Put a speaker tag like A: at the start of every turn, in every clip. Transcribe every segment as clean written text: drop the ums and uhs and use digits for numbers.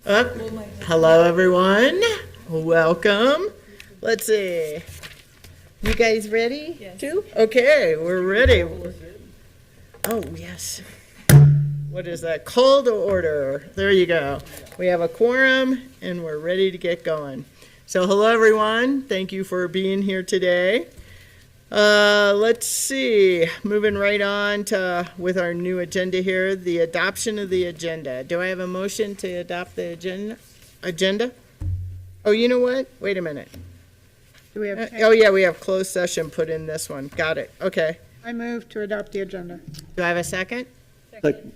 A: Up. Hello, everyone. Welcome. Let's see. You guys ready?
B: Yes.
A: Too? Okay, we're ready. Oh, yes. What is that? Call to order. There you go. We have a quorum and we're ready to get going. So, hello, everyone. Thank you for being here today. Let's see, moving right on to with our new agenda here, the adoption of the agenda. Do I have a motion to adopt the agenda? Oh, you know what? Wait a minute.
B: Do we have?
A: Oh, yeah, we have closed session put in this one. Got it. Okay.
B: I move to adopt the agenda.
A: Do I have a second?
C: Second.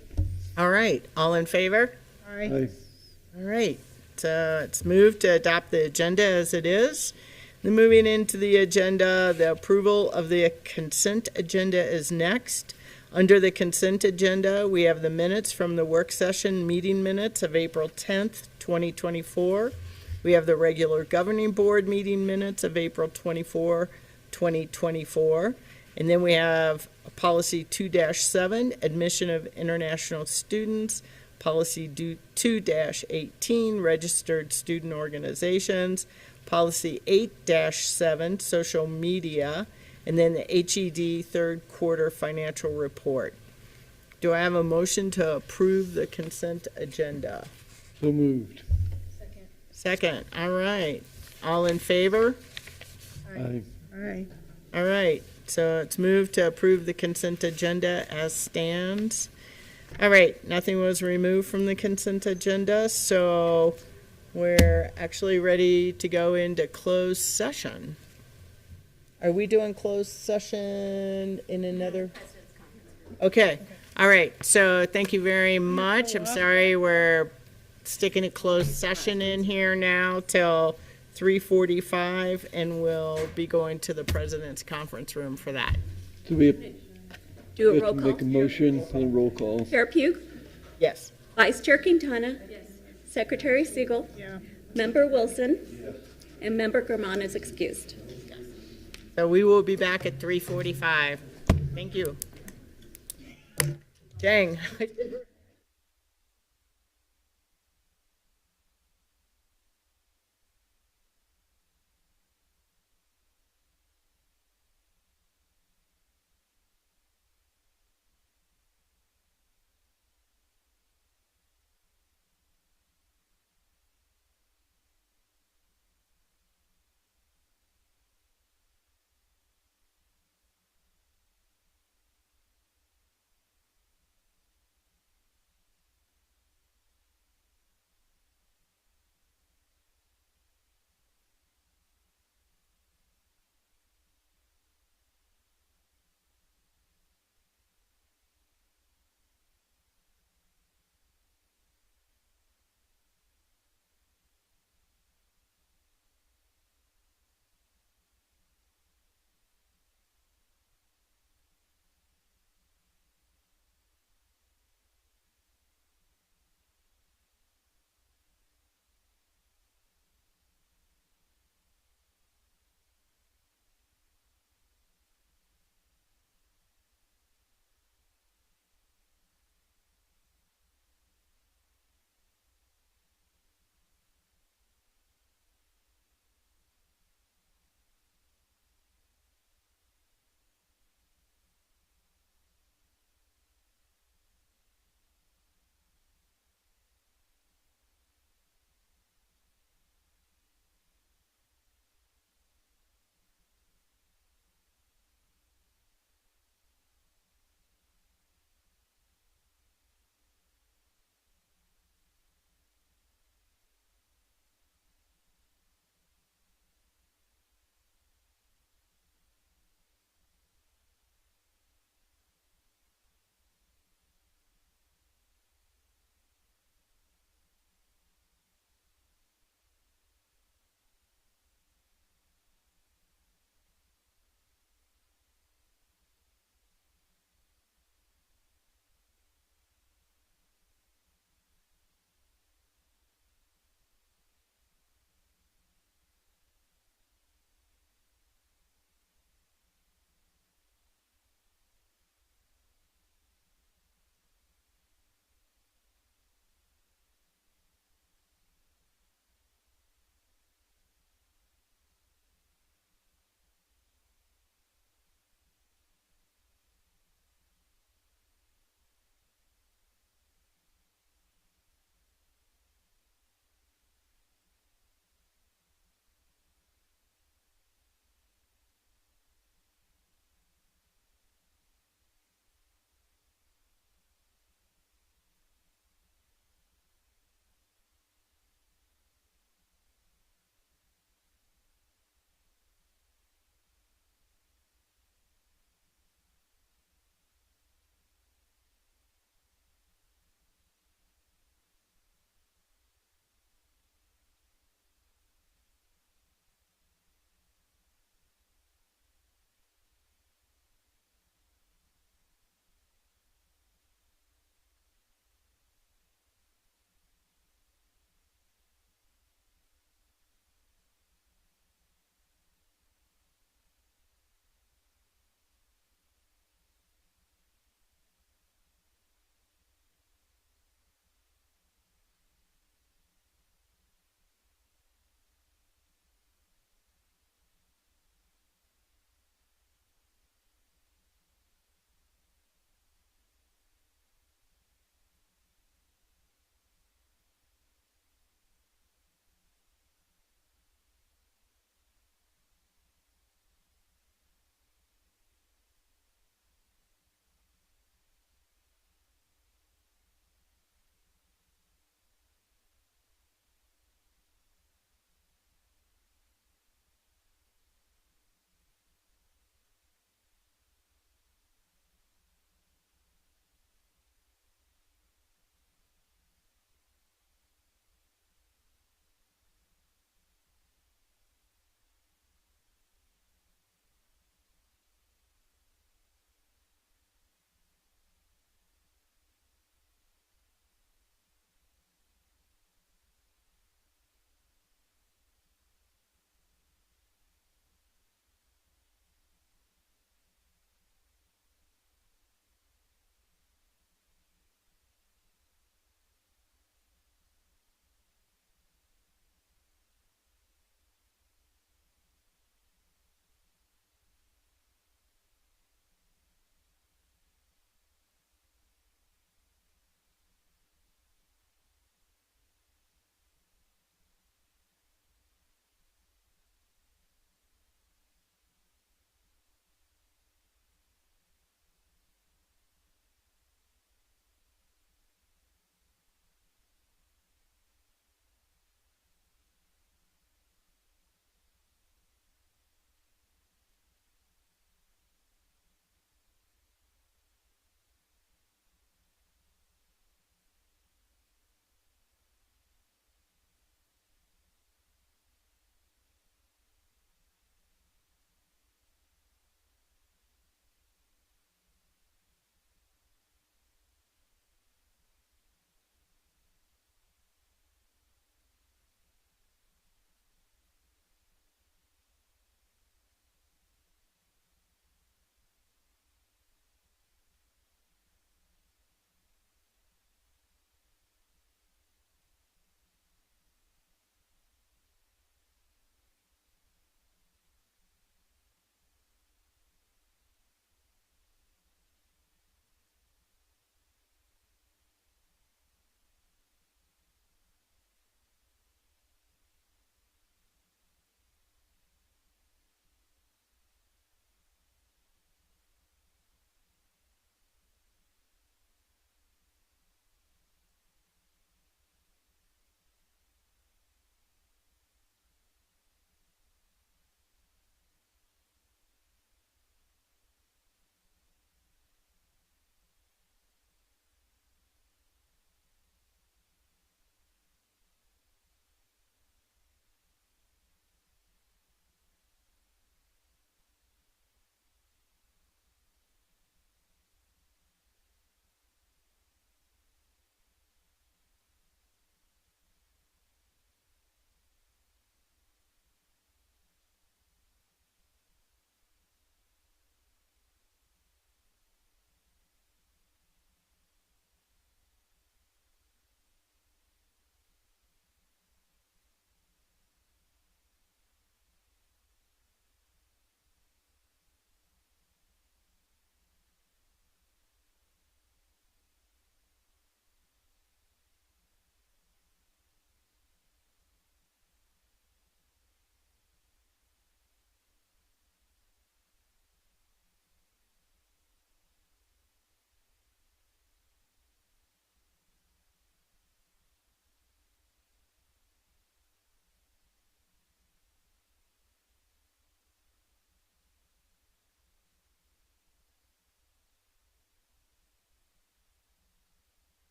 A: All right. All in favor?
B: Aye.
C: Aye.
A: All right. It's moved to adopt the agenda as it is. Then moving into the agenda, the approval of the consent agenda is next. Under the consent agenda, we have the minutes from the work session meeting minutes of April 10th, 2024. We have the regular governing board meeting minutes of April 24, 2024. And then we have policy 2-7, admission of international students, policy 2-18, registered student organizations, policy 8-7, social media, and then the HED third quarter financial report. Do I have a motion to approve the consent agenda?
C: So moved.
A: Second. All right. All in favor?
C: Aye.
B: Aye.
A: All right. So it's moved to approve the consent agenda as stands. All right. Nothing was removed from the consent agenda, so we're actually ready to go into closed session. Are we doing closed session in another? Okay. All right. So thank you very much. I'm sorry we're sticking a closed session in here now till 3:45, and we'll be going to the president's conference room for that.
C: Do we
D: Do a
C: have
D: roll
C: to
D: call.
C: make a motion and roll call?
D: Chair Pugh,
A: Yes.
D: Vice Chair Quintana. Secretary Siegel.
B: Yeah.
D: Member Wilson. And Member German is excused.
A: So we will be back at 3:45. Thank you. Dang.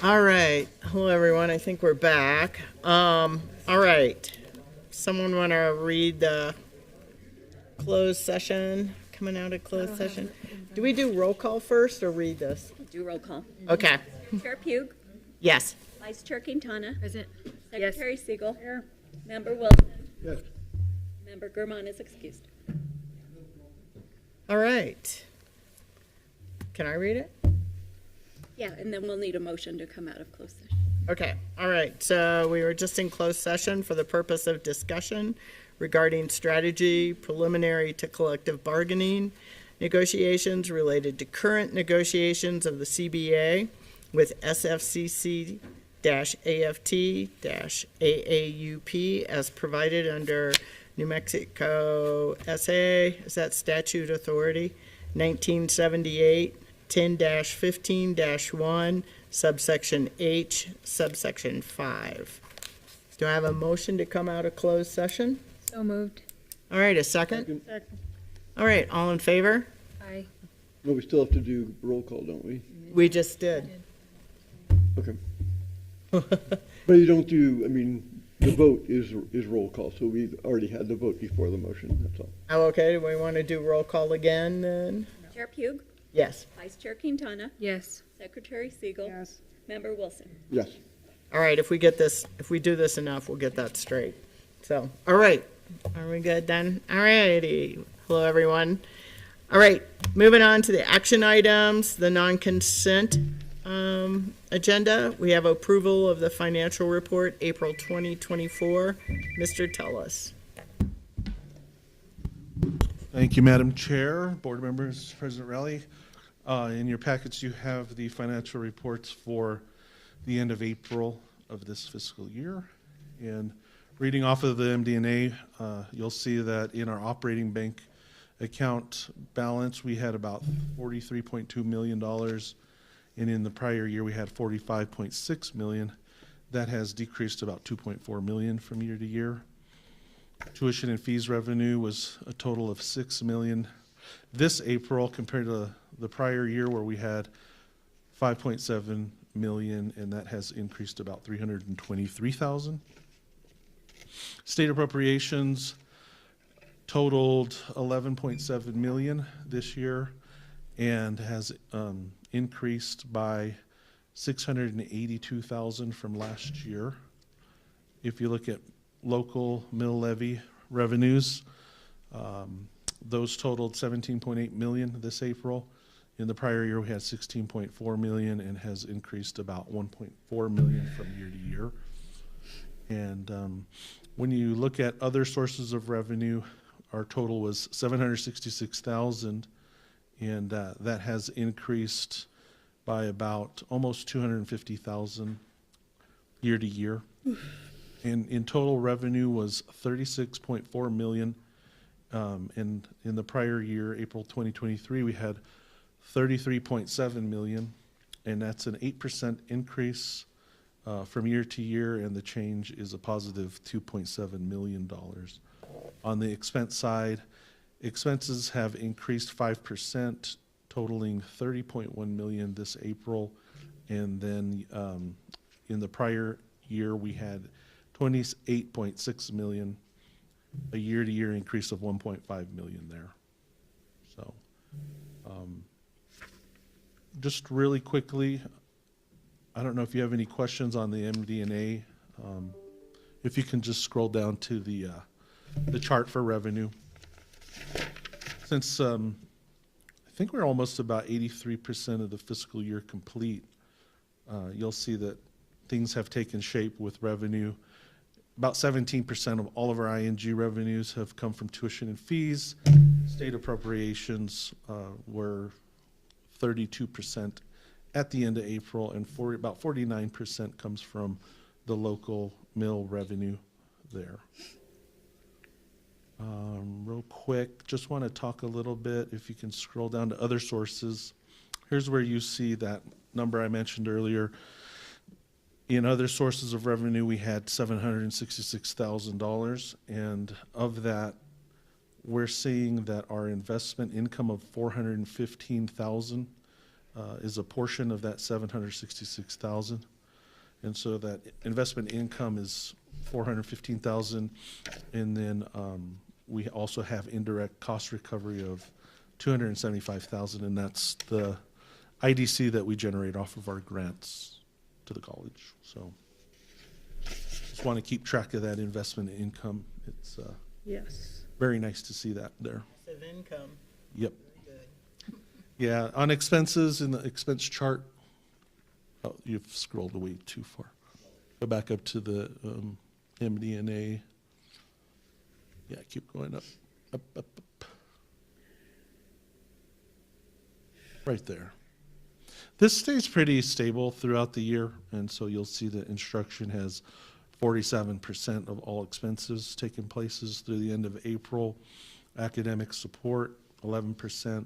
A: All right. Hello, everyone. I think we're back. All right. Someone want to read the closed session, coming out of closed session? Do we do roll call first or read this?
D: Do roll call.
A: Okay.
D: Chair Pugh,
A: Yes.
D: Vice Chair Quintana,
E: Present.
D: Secretary Siegel, Member Wilson,
C: Yes.
D: Member Gurman is excused.
A: All right. Can I read it?
D: Yeah, and then we'll need a motion to come out of closed session.
A: Okay. All right. So we were just in closed session for the purpose of discussion regarding strategy preliminary to collective bargaining negotiations related to current negotiations of the CBA with SFCC-AFT-AAUP as provided under New Mexico SA, is that statute authority, 1978, 10-15-1, subsection H, subsection 5. Do I have a motion to come out of closed session?
E: So moved.
A: All right, a second?
B: Second.
A: All right, all in favor?
E: Aye.
C: No, we still have to do roll call, don't we?
A: We just did.
C: Okay. But you don't do, I mean, the vote is roll call, so we already had the vote before the motion, that's all.
A: Oh, okay, do we want to do roll call again then?
D: Chair Pugh,
A: Yes.
D: Vice Chair Quintana,
E: Yes.
D: Secretary Siegel,
B: Yes.
D: Member Wilson.
C: Yes.
A: All right, if we do this enough, we'll get that straight. So, all right, are we good then? All righty. Hello, everyone. All right, moving on to the action items, the non-consent agenda. We have approval of the financial report, April 2024. Mr. Tellis.
F: Thank you, Madam Chair, board members, President Rowley. In your packets, you have the financial reports for the end of April of this fiscal year. And reading off of the MD&A, you'll see that in our operating bank account balance, we had about $43.2 million. And in the prior year, we had $45.6 million. That has decreased about $2.4 million from year to year. Tuition and fees revenue was a total of $6 million this April compared to the prior year where we had $5.7 million, and that has increased about $323,000. State appropriations totaled $11.7 million this year and has increased by $682,000 from last year. If you look at local mill levy revenues, those totaled $17.8 million this April. In the prior year, we had $16.4 million and has increased about $1.4 million from year to year. And when you look at other sources of revenue, our total was $766,000, and that has increased by about almost $250,000 year to year. And in total revenue was $36.4 million. And in the prior year, April 2023, we had $33.7 million, and that's an 8% increase from year to year, and the change is a positive $2.7 million. On the expense side, expenses have increased 5%, totaling $30.1 million this April, and then in the prior year, we had $28.6 million, a year-to-year increase of $1.5 million there. So, just really quickly, I don't know if you have any questions on the MD&A. If you can just scroll down to the chart for revenue. Since I think we're almost about 83% of the fiscal year complete, you'll see that things have taken shape with revenue. About 17% of all of our ING revenues have come from tuition and fees. State appropriations were 32% at the end of April, and about 49% comes from the local mill revenue there. Real quick, just want to talk a little bit, if you can scroll down to other sources. Here's where you see that number I mentioned earlier. In other sources of revenue, we had $766,000, and of that, we're seeing that our investment income of $415,000 is a portion of that $766,000. And so that investment income is 415,000. And then we also have indirect cost recovery of 275,000, and that's the IDC that we generate off of our grants to the college. So just want to keep track of that investment income. It's
B: Yes.
F: very nice to see that there.
A: Of income.
F: Yep.
A: Very good.
F: Yeah, on expenses in the expense chart, oh, you've scrolled way too far. Go back up to the MD&A. Yeah, keep going up, up, up, up. Right there. This stays pretty stable throughout the year, and so you'll see that instruction has 47% of all expenses taking places through the end of April. Academic support, 11%.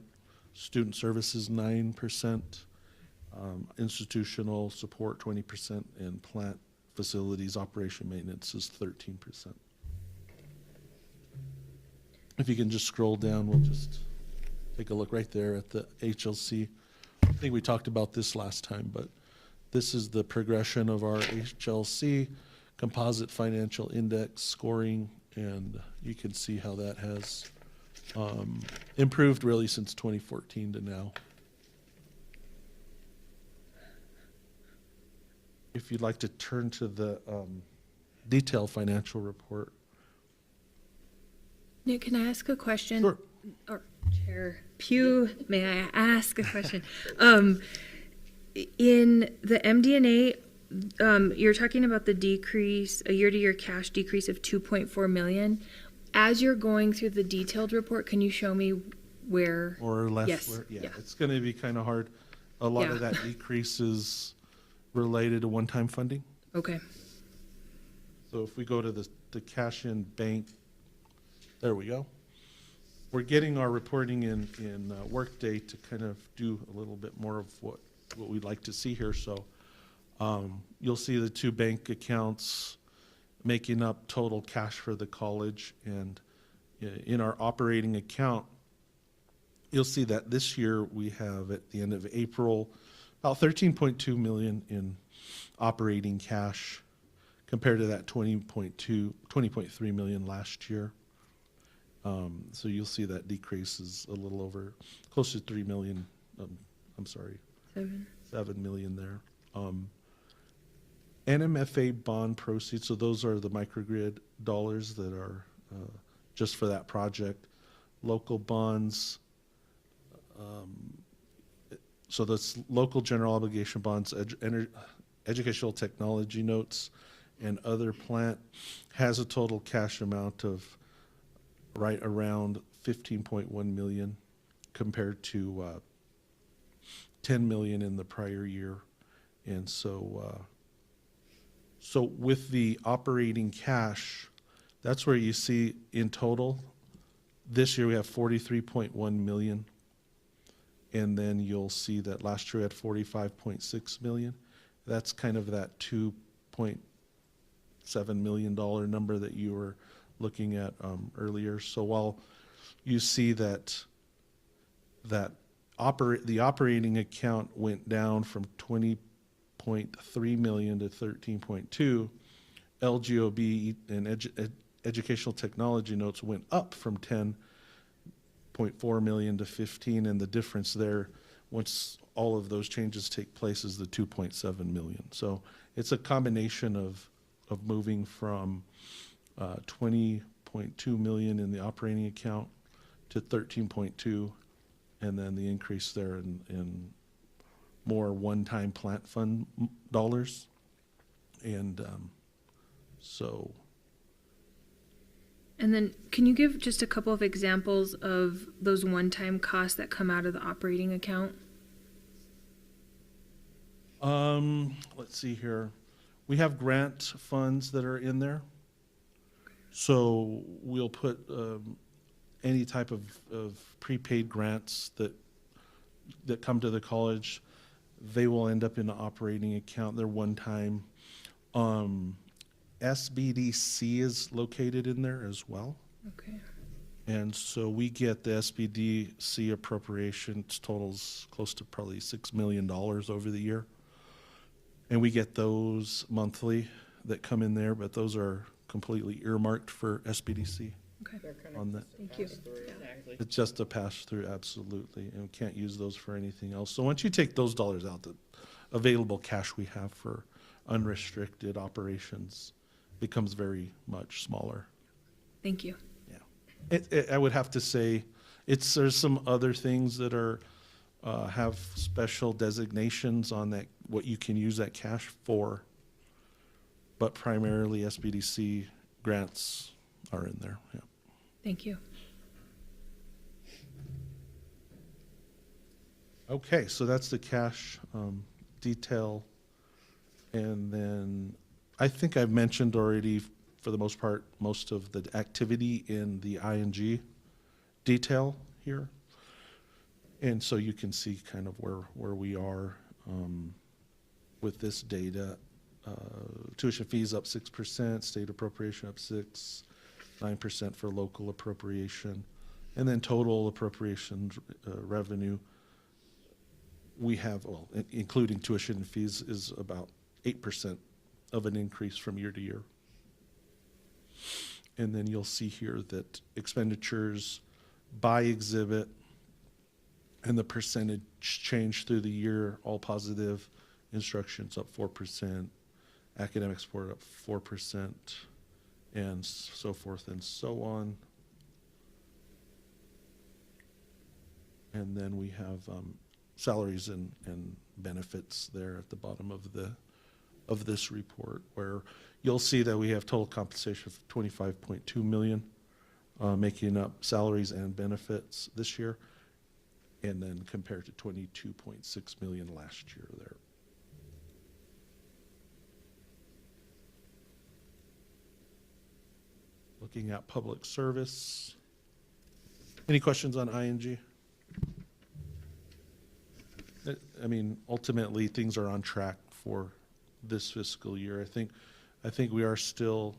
F: Student services, 9%. Institutional support, 20%. And plant facilities operation maintenance is 13%. If you can just scroll down, we'll just take a look right there at the HLC. I think we talked about this last time, but this is the progression of our HLC composite financial index scoring, and you can see how that has improved really since 2014 to now. If you'd like to turn to the detailed financial report.
E: Nick, can I ask a question?
F: Sure.
E: Or Chair Pugh, may I ask a question? In the MD&A, you're talking about the decrease, a year-to-year cash decrease of 2.4 million. As you're going through the detailed report, can you show me where?
F: More or less,
E: Yes,
F: yeah,
E: yeah.
F: it's going to be kind of hard. A lot of
E: Yeah.
F: that decrease is related to one-time funding.
E: Okay.
F: So if we go to the cash in bank, there we go. We're getting our reporting in Workday to kind of do a little bit more of what we'd like to see here. So you'll see the two bank accounts making up total cash for the college. And in our operating account, you'll see that this year we have at the end of April about 13.2 million in operating cash compared to that 20.3 million last year. So you'll see that decrease is a little over, close to 3 million, I'm sorry, 7 million there. NMFA bond proceeds, so those are the microgrid dollars that are just for that project. Local bonds, so that's local general obligation bonds, educational technology notes, and other plant has a total cash amount of right around 15.1 million compared to 10 million in the prior year. And so so with the operating cash, that's where you see in total this year we have 43.1 million, and then you'll see that last year we had 45.6 million. That's kind of that $2.7 million number that you were looking at earlier. So while you see that the operating account went down from 20.3 million to 13.2, LGOB and educational technology notes went up from 10.4 million to 15, and the difference there, once all of those changes take place, is the 2.7 million. So it's a combination of moving from 20.2 million in the operating account to 13.2, and then the increase there in more one-time plant fund dollars. And so.
E: And then can you give just a couple of examples of those one-time costs that come out of the operating account?
F: Let's see here. We have grant funds that are in there. So we'll put any type of prepaid grants that come to the college. They will end up in an operating account. They're one time. SBDC is located in there as well.
E: Okay.
F: And so we get the SBDC appropriation, totals close to probably $6 million over the year. And we get those monthly that come in there, but those are completely earmarked for SBDC
E: Okay,
A: They're kind
F: on that.
E: thank you.
A: Exactly.
F: It's just a pass-through, absolutely, and we can't use those for anything else. So once you take those dollars out, the available cash we have for unrestricted operations becomes very much smaller.
E: Thank you.
F: I would have to say, there's some other things that are, have special designations on that, what you can use that cash for. But primarily SBDC grants are in there, yeah.
E: Thank you.
F: Okay, so that's the cash detail. And then I think I've mentioned already, for the most part, most of the activity in the ING detail here. And so you can see kind of where we are with this data. Tuition fees up 6%, state appropriation up 6%, 9% for local appropriation. And then total appropriation revenue, we have, well, including tuition fees, is about 8% of an increase from year to year. And then you'll see here that expenditures by exhibit and the percentage change through the year, all positive. Instruction's up 4%, academic support up 4%, and so forth and so on. And then we have salaries and benefits there at the bottom of this report, where you'll see that we have total compensation of 25.2 million, making up salaries and benefits this year, and then compared to 22.6 million last year there. Looking at public service. Any questions on ING? I mean, ultimately, things are on track for this fiscal year. I think we are still,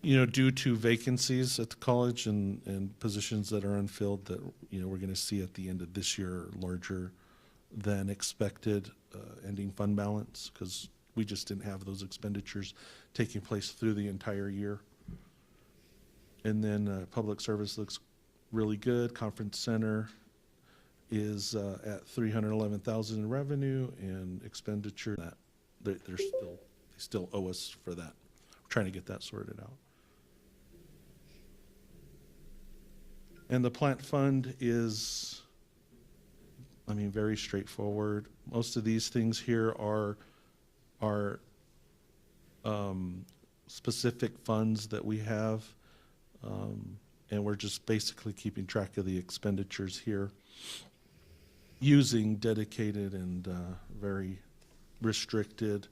F: due to vacancies at the college and positions that are unfilled that, we're going to see at the end of this year larger than expected ending fund balance, because we just didn't have those expenditures taking place through the entire year. And then public service looks really good. Conference center is at 311,000 in revenue, and expenditure that they still owe us for that. We're trying to get that sorted out. And the plant fund is, very straightforward. Most of these things here are specific funds that we have, and we're just basically keeping track of the expenditures here using dedicated and very restricted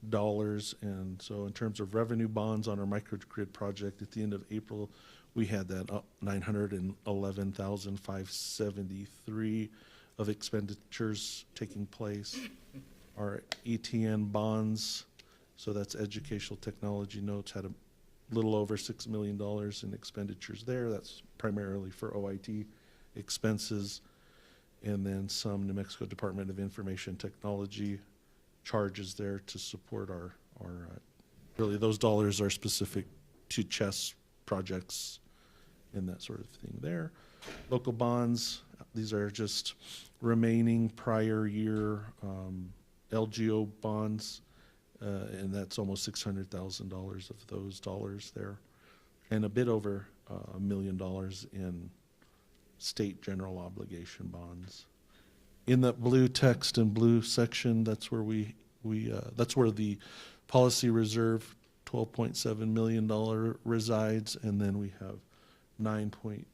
F: dollars. And so in terms of revenue bonds on our microgrid project, at the end of April, we had that up 911,573 of expenditures taking place. Our ETN bonds, so that's educational technology notes, had a little over $6 million in expenditures there. That's primarily for OIT expenses. And then some New Mexico Department of Information Technology charges there to support our really those dollars are specific to chess projects and that sort of thing there. Local bonds, these are just remaining prior year LGO bonds, and that's almost $600,000 of those dollars there, and a bit over $1 million in state general obligation bonds. In that blue text and blue section, that's where that's where the policy reserve $12.7 million resides, and then we have $9.3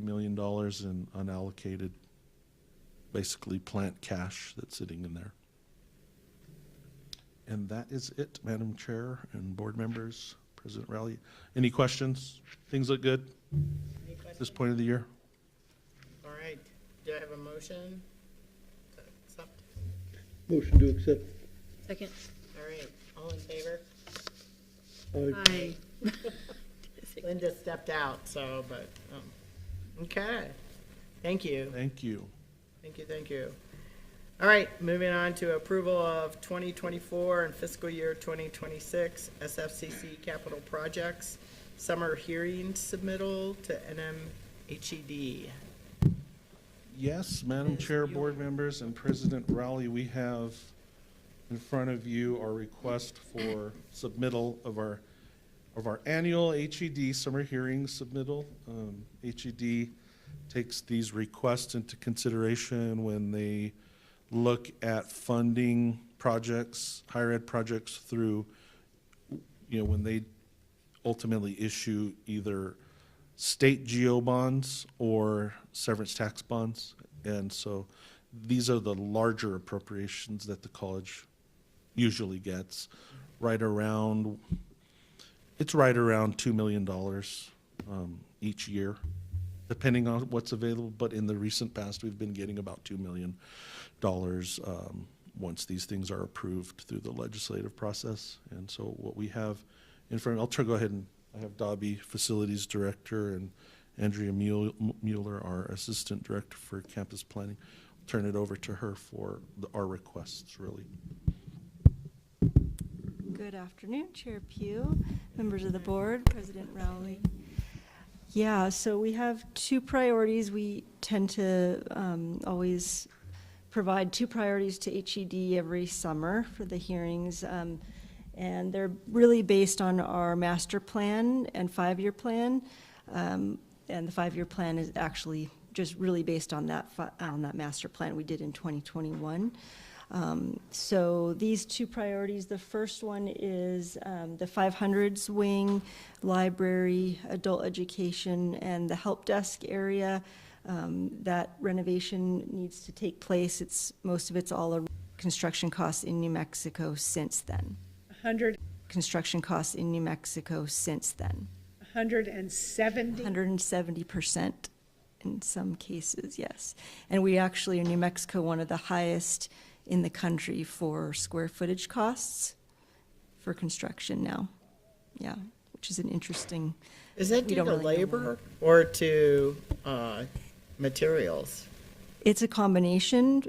F: million in unallocated, basically plant cash that's sitting in there. And that is it, Madam Chair and board members, President Rowley. Any questions? Things look good
A: Any
F: at this
A: questions?
F: point of the year?
A: All right, do I have a motion to accept?
C: Motion to accept.
E: Second.
A: All right, all in favor?
E: Aye.
A: Linda stepped out, so, but, okay. Thank you.
F: Thank you.
A: Thank you, thank you. All right, moving on to approval of 2024 and fiscal year 2026 SFCC capital projects, summer hearing submittal to NMHED.
F: Yes, Madam Chair, board members, and President Rowley, we have in front of you our request for submittal of our annual HED summer hearing submittal. HED takes these requests into consideration when they look at funding projects, higher ed projects through, when they ultimately issue either state GO bonds or severance tax bonds. And so these are the larger appropriations that the college usually gets, right around $2 million each year, depending on what's available. But in the recent past, we've been getting about $2 million once these things are approved through the legislative process. And so what we have in front, go ahead and I have Dobby, Facilities Director, and Andrea Mueller, our Assistant Director for Campus Planning. I'll turn it over to her for our requests, really.
G: Good afternoon, Chair Pugh, members of the board, President Rowley. Yeah, so we have two priorities. We tend to always provide two priorities to HED every summer for the hearings. And they're really based on our master plan and 5-year plan. And the 5-year plan is actually just really based on that master plan we did in 2021. So these two priorities, the first one is the 500s wing, library, adult education, and the help desk area. That renovation needs to take place. Most of it's all construction costs in New Mexico since then.
B: 100,
G: Construction costs in New Mexico since then.
B: 170?
G: 170% in some cases, yes. And we actually, in New Mexico, one of the highest in the country for square footage costs for construction now. Yeah, which is an interesting.
A: Is that
G: we
A: due
G: don't
A: to
G: really know
A: labor or to materials?
G: It's a combination,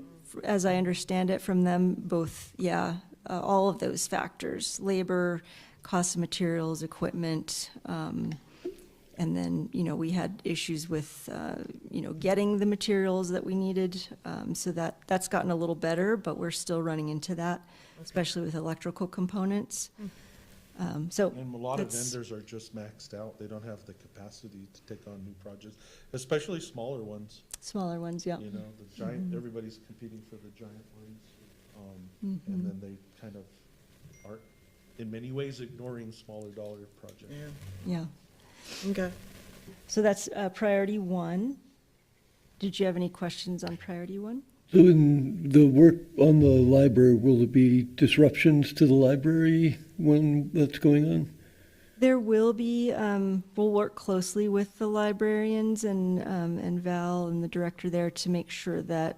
G: as I understand it from them, both, all of those factors, labor, cost of materials, equipment, and then, we had issues with, getting the materials that we needed, so that's gotten a little better, but we're still running into that, especially with electrical components.
F: And a lot of vendors are just maxed out. They don't have the capacity to take on new projects, especially smaller ones.
G: Smaller ones, yeah.
F: The giant, everybody's competing for the giant ones. And then they kind of are, in many ways, ignoring smaller dollar projects.
G: Yeah.
A: Okay.
G: So that's priority one. Did you have any questions on priority one?
C: So in the work on the library, will there be disruptions to the library when that's going on?
G: There will be. We'll work closely with the librarians and Val and the director there to make sure that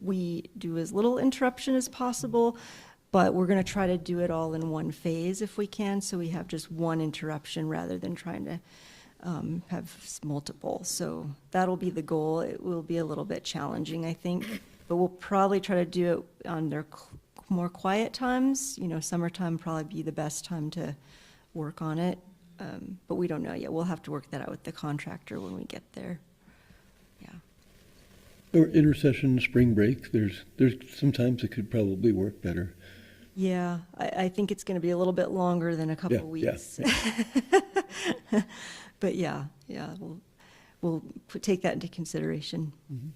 G: we do as little interruption as possible, but we're going to try to do it all in one phase if we can, so we have just one interruption rather than trying to have multiple. So that'll be the goal. It will be a little bit challenging, I think, but we'll probably try to do it on their more quiet times. Summertime probably be the best time to work on it, but we don't know yet. We'll have to work that out with the contractor when we get there.
C: Or intercession, spring break, there's sometimes it could probably work better.
G: Yeah, I think it's going to be a little bit longer than a couple of weeks.
C: Yeah.
G: But we'll take that into consideration.
C: Mm-hmm.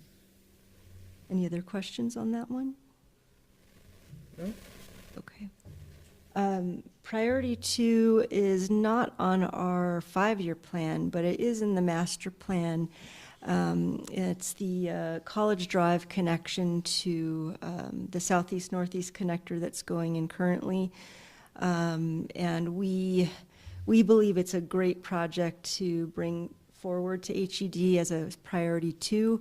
G: Any other questions on that one?
A: No.
G: Okay. Priority 2 is not on our 5-year plan, but it is in the master plan. It's the College Drive connection to the Southeast-Northeast connector that's going in currently. And we believe it's a great project to bring forward to HED as a priority 2.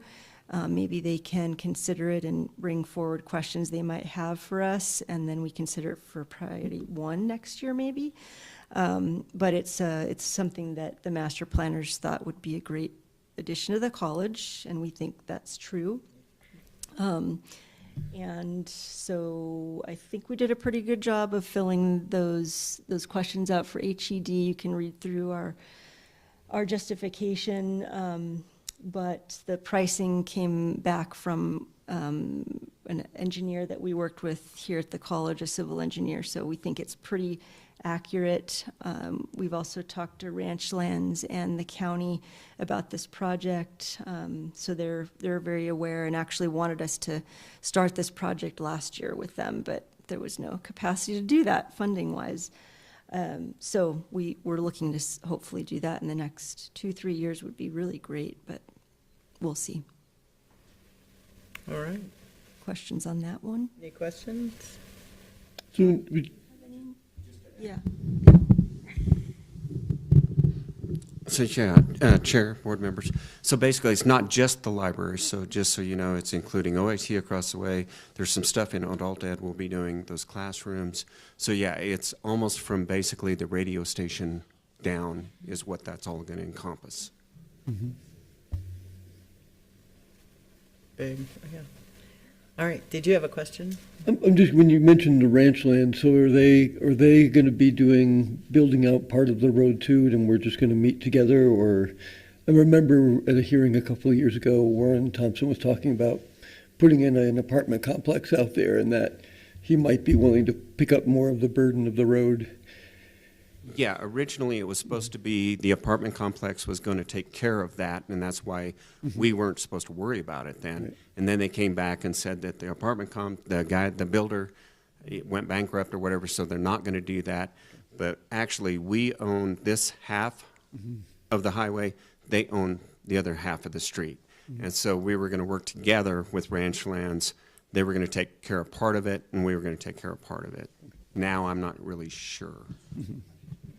G: Maybe they can consider it and bring forward questions they might have for us, and then we consider it for priority 1 next year maybe. But it's something that the master planners thought would be a great addition to the college, and we think that's true. And so I think we did a pretty good job of filling those questions out for HED. You can read through our justification, but the pricing came back from an engineer that we worked with here at the college, a civil engineer, so we think it's pretty accurate. We've also talked to Ranch Lands and the county about this project, so they're very aware and actually wanted us to start this project last year with them, but there was no capacity to do that funding-wise. So we're looking to hopefully do that in the next 2-3 years would be really great, but we'll see.
A: All right.
G: Questions on that one?
A: Any questions?
C: So,
G: Yeah.
H: So, yeah, Chair, board members. So basically, it's not just the library. So just so you know, it's including OIT across the way. There's some stuff in adult ed we'll be doing, those classrooms. So yeah, it's almost from basically the radio station down is what that's all going to encompass.
A: Big, yeah. All right, did you have a question?
C: I'm just, when you mentioned the ranch land, so are they going to be building out part of the road too, and we're just going to meet together? Or I remember at a hearing a couple of years ago, Warren Thompson was talking about putting in an apartment complex out there, and that he might be willing to pick up more of the burden of the road.
H: Yeah, originally it was supposed to be the apartment complex was going to take care of that, and that's why we weren't supposed to worry about it then.
C: Right.
H: And then they came back and said that the builder, it went bankrupt or whatever, so they're not going to do that. But actually, we own this half of the highway. They own the other half of the street. And so we were going to work together with Ranch Lands. They were going to take care of part of it, and we were going to take care of part of it. Now I'm not really sure.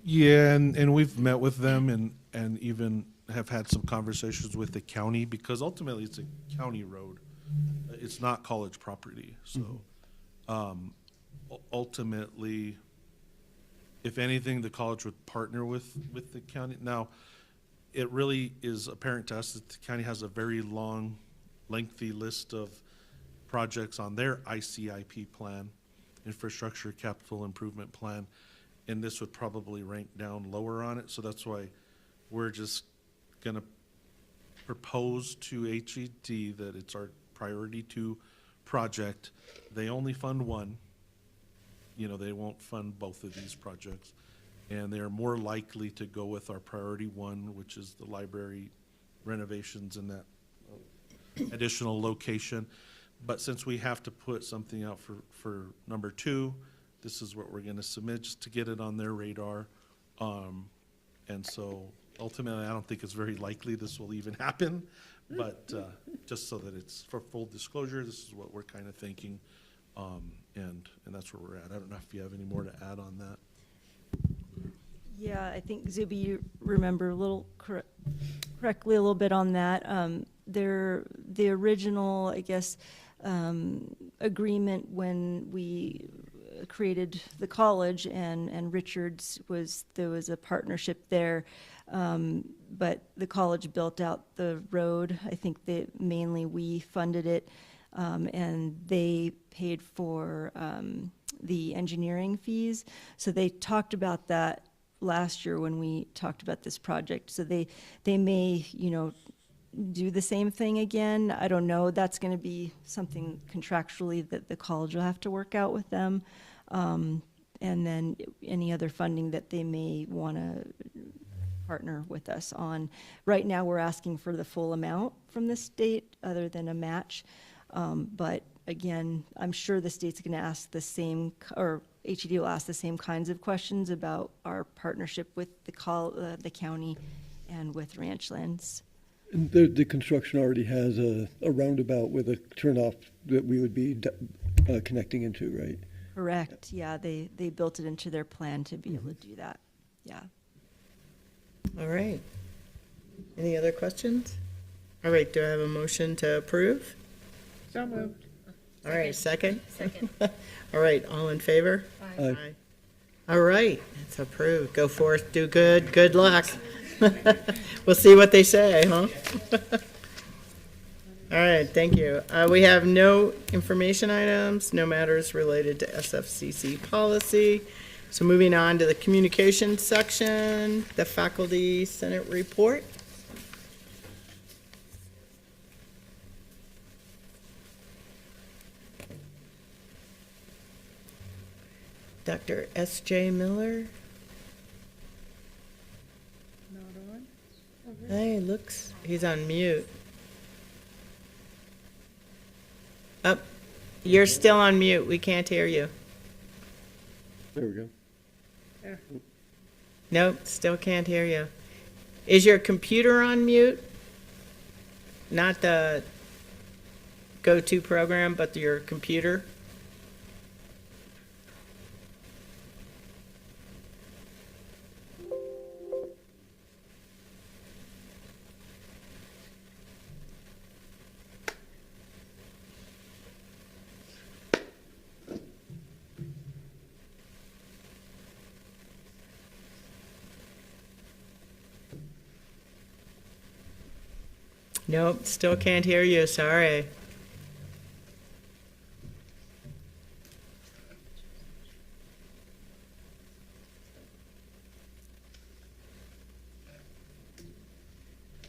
F: Yeah, and we've met with them and even have had some conversations with the county, because ultimately it's a county road. It's not college property. So ultimately, if anything, the college would partner with the county. Now, it really is apparent to us that the county has a very long, lengthy list of projects on their ICIP plan, Infrastructure Capital Improvement Plan, and this would probably rank down lower on it. So that's why we're just going to propose to HED that it's our priority 2 project. They only fund one. You know, they won't fund both of these projects. And they're more likely to go with our priority 1, which is the library renovations in that additional location. But since we have to put something out for number 2, this is what we're going to submit just to get it on their radar. And so ultimately, I don't think it's very likely this will even happen, but just so that it's for full disclosure, this is what we're kind of thinking. And that's where we're at. I don't know if you have any more to add on that.
G: Yeah, I think Zuby, you remember a little correctly a little bit on that. The original, I guess, agreement when we created the college and Richards there was a partnership there, but the college built out the road. I think that mainly we funded it, and they paid for the engineering fees. So they talked about that last year when we talked about this project. So they may, do the same thing again. I don't know. That's going to be something contractually that the college will have to work out with them. And then any other funding that they may want to partner with us on. Right now, we're asking for the full amount from the state other than a match. But again, I'm sure the state's going to ask the same, or HED will ask the same kinds of questions about our partnership with the county and with Ranchlands.
C: And the construction already has a roundabout with a turnoff that we would be connecting into, right?
G: Correct, yeah, they built it into their plan to be able to do that, yeah.
A: All right. Any other questions? All right, do I have a motion to approve?
B: So moved.
A: All right, second?
D: Second.
A: All right, all in favor?
C: Aye.
A: All right, it's approved. Go forth, do good, good luck. We'll see what they say, huh? All right, thank you. We have no information items, no matters related to SFCC policy. So moving on to the communications section, the faculty senate report. Dr. S.J. Miller.
B: Not on?
A: Hey, looks, he's on mute. Up, you're still on mute. We can't hear you.
C: There we go.
B: There.
A: Nope, still can't hear you. Is your computer on mute? Not the go-to program, but your computer? Nope, still can't hear you, sorry.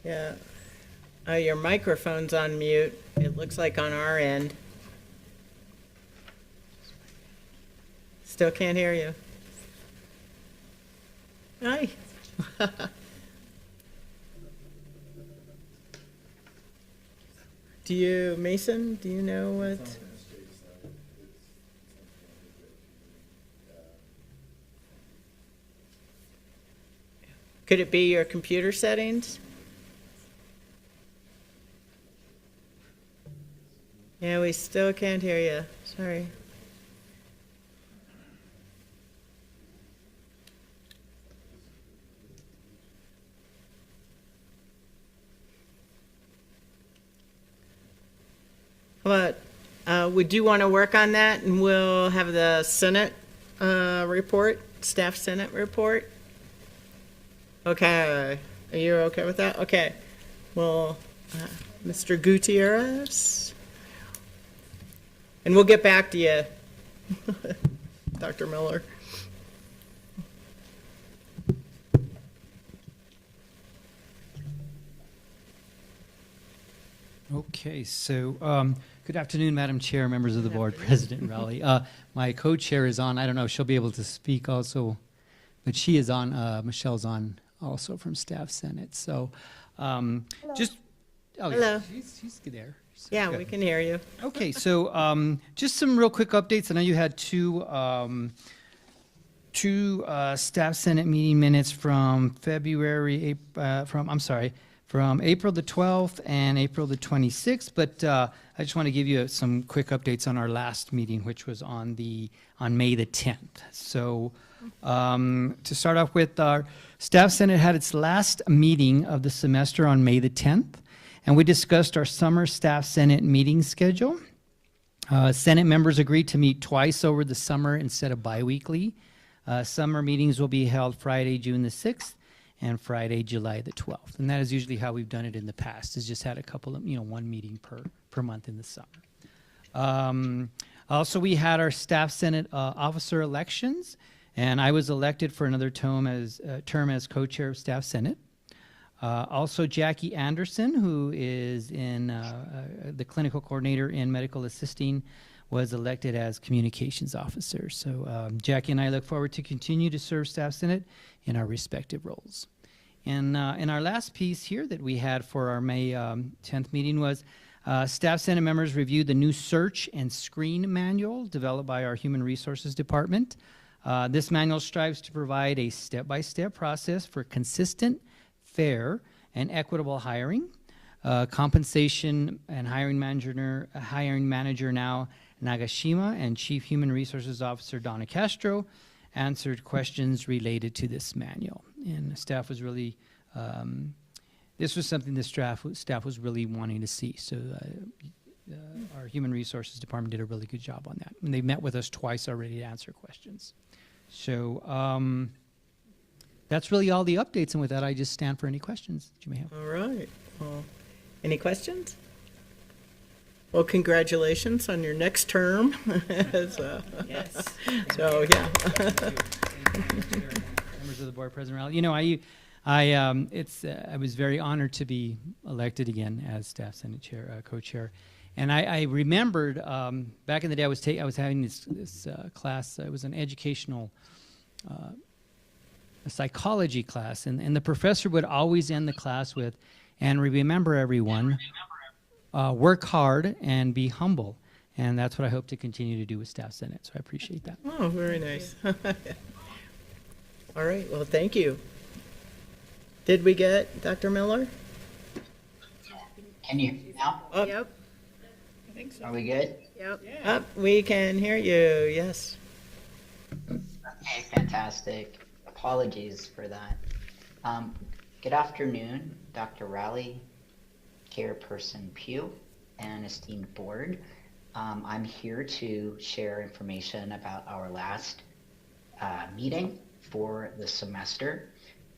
A: Yeah. Your microphone's on mute, it looks like on our end. Still can't hear you. Hi. Do you, Mason, do you know what? Could it be your computer settings? Yeah, we still can't hear you, sorry. But would you want to work on that, and we'll have the Senate report, staff Senate report? Okay, are you okay with that? Okay, well, Mr. Gutierrez, and we'll get back to you, Dr. Miller.
I: Okay, so good afternoon, Madam Chair, members of the board, President Rowley. My co-chair is on. I don't know if she'll be able to speak also, but she is on. Michelle's on also from Staff Senate. So just oh,
A: Hello.
I: Yeah, she's there. So
A: Yeah,
I: good.
A: we can hear you.
I: Okay, so just some real quick updates. I know you had two Staff Senate meeting minutes from from April the 12th and April the 26th, but I just want to give you some quick updates on our last meeting, which was on May the 10th. So to start off with, our Staff Senate had its last meeting of the semester on May the 10th, and we discussed our summer Staff Senate meeting schedule. Senate members agreed to meet twice over the summer instead of biweekly. Summer meetings will be held Friday, June the 6th, and Friday, July the 12th. And that is usually how we've done it in the past, is just had a couple of, one meeting per month in the summer. Also, we had our Staff Senate officer elections, and I was elected for another term as co-chair of Staff Senate. Also, Jackie Anderson, who is in the clinical coordinator in medical assisting, was elected as communications officer. So Jackie and I look forward to continue to serve Staff Senate in our respective roles. And in our last piece here that we had for our May 10th meeting was Staff Senate members reviewed the new search and screen manual developed by our Human Resources Department. This manual strives to provide a step-by-step process for consistent, fair, and equitable hiring. Compensation and hiring manager now Nagashima and Chief Human Resources Officer Donna Castro answered questions related to this manual. And the staff was really, this was something the staff was really wanting to see. So our Human Resources Department did a really good job on that. And they met with us twice already to answer questions. So that's really all the updates. And with that, I just stand for any questions that you may have.
A: All right, well, any questions? Well, congratulations on your next term. So,
B: Yes.
A: so, yeah.
I: Members of the board, President Rowley. You know, I was very honored to be elected again as staff senate chair, co-chair, and I remembered back in the day I was having this class. It was an educational, a psychology class, and the professor would always end the class with, "And remember, everyone, work hard and be humble." And that's what I hope to continue to do with staff senate. So I appreciate that.
A: Oh, very nice. All right, well, thank you. Did we get Dr. Miller?
J: Can you hear me now?
A: Up,
B: Yep. I think so.
J: Are we good?
B: Yep.
A: up, we can hear you, yes.
J: Okay, fantastic. Apologies for that. Good afternoon, Dr. Rowley, Chairperson Pugh, and esteemed board. I'm here to share information about our last meeting for the semester.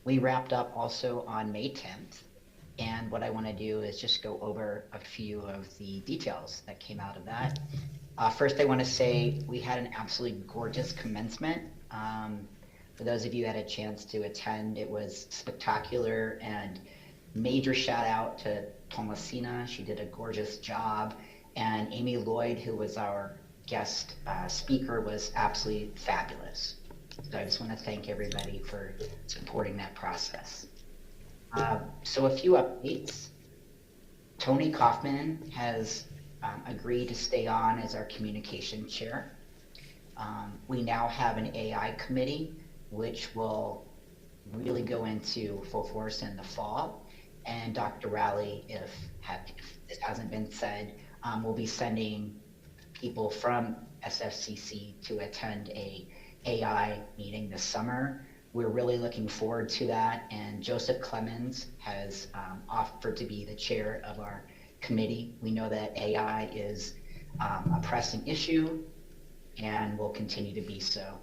J: We wrapped up also on May 10th, and what I want to do is just go over a few of the details that came out of that. First, I want to say we had an absolutely gorgeous commencement. For those of you that had a chance to attend, it was spectacular, and major shout out to Thomasina. She did a gorgeous job, and Amy Lloyd, who was our guest speaker, was absolutely fabulous. So I just want to thank everybody for supporting that process. So a few updates. Tony Kaufman has agreed to stay on as our communication chair. We now have an AI committee, which will really go into full force in the fall. And Dr. Rowley, if it hasn't been said, will be sending people from SFCC to attend a AI meeting this summer. We're really looking forward to that, and Joseph Clemens has offered to be the chair of our committee. We know that AI is a pressing issue and will continue to be so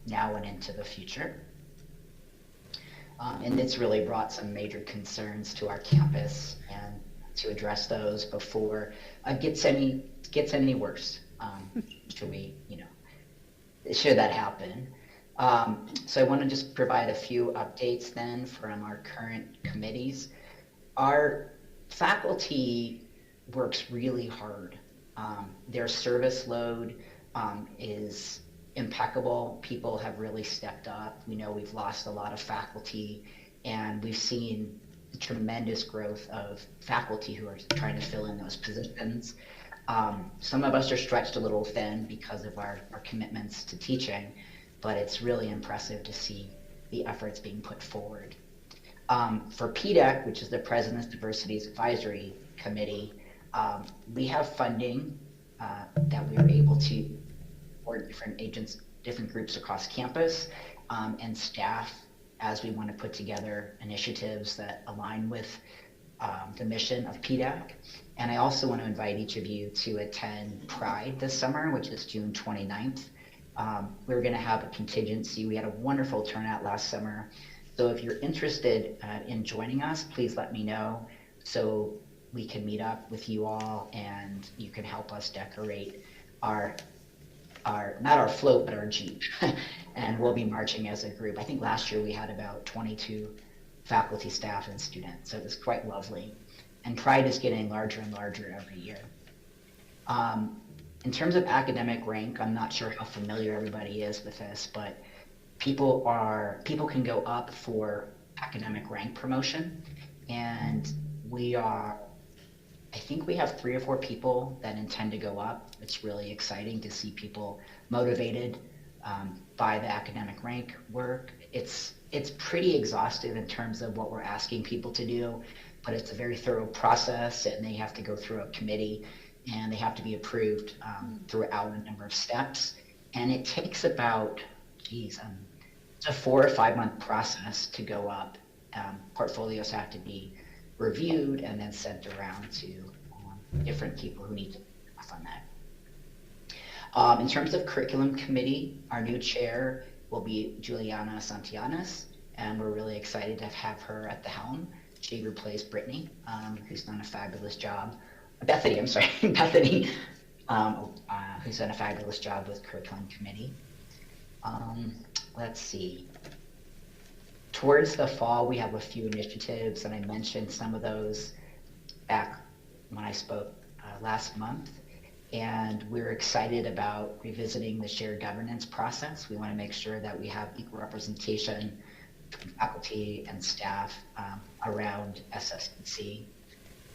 J: now and into the future. And it's really brought some major concerns to our campus, and to address those before it gets any worse. Should that happen. So I want to just provide a few updates then from our current committees. Our faculty works really hard. Their service load is impeccable. People have really stepped up. We know we've lost a lot of faculty, and we've seen tremendous growth of faculty who are trying to fill in those positions. Some of us are stretched a little thin because of our commitments to teaching, but it's really impressive to see the efforts being put forward. For PDEC, which is the President's Diversities Advisory Committee, we have funding that we are able to support different groups across campus, and staff as we want to put together initiatives that align with the mission of PDEC. And I also want to invite each of you to attend Pride this summer, which is June 29th. We're going to have a contingency. We had a wonderful turnout last summer. So if you're interested in joining us, please let me know so we can meet up with you all and you can help us decorate our not our float, but our Jeep. And we'll be marching as a group. I think last year we had about 22 faculty, staff, and students. So it was quite lovely. And Pride is getting larger and larger every year. In terms of academic rank, I'm not sure how familiar everybody is with this, but people can go up for academic rank promotion, and I think we have 3 or 4 people that intend to go up. It's really exciting to see people motivated by the academic rank work. It's pretty exhaustive in terms of what we're asking people to do, but it's a very thorough process, and they have to go through a committee, and they have to be approved throughout a number of steps. And it takes about, it's a 4 or 5 month process to go up. Portfolios have to be reviewed and then sent around to different people who need to off on that. In terms of curriculum committee, our new chair will be Juliana Santillanes, and we're really excited to have her at the helm. She replaced Brittany, who's done a fabulous job Bethany, I'm sorry, Bethany, who's done a fabulous job with curriculum committee. Let's see. Towards the fall, we have a few initiatives, and I mentioned some of those back when I spoke last month. And we're excited about revisiting the shared governance process. We want to make sure that we have equal representation from faculty and staff around SFCC.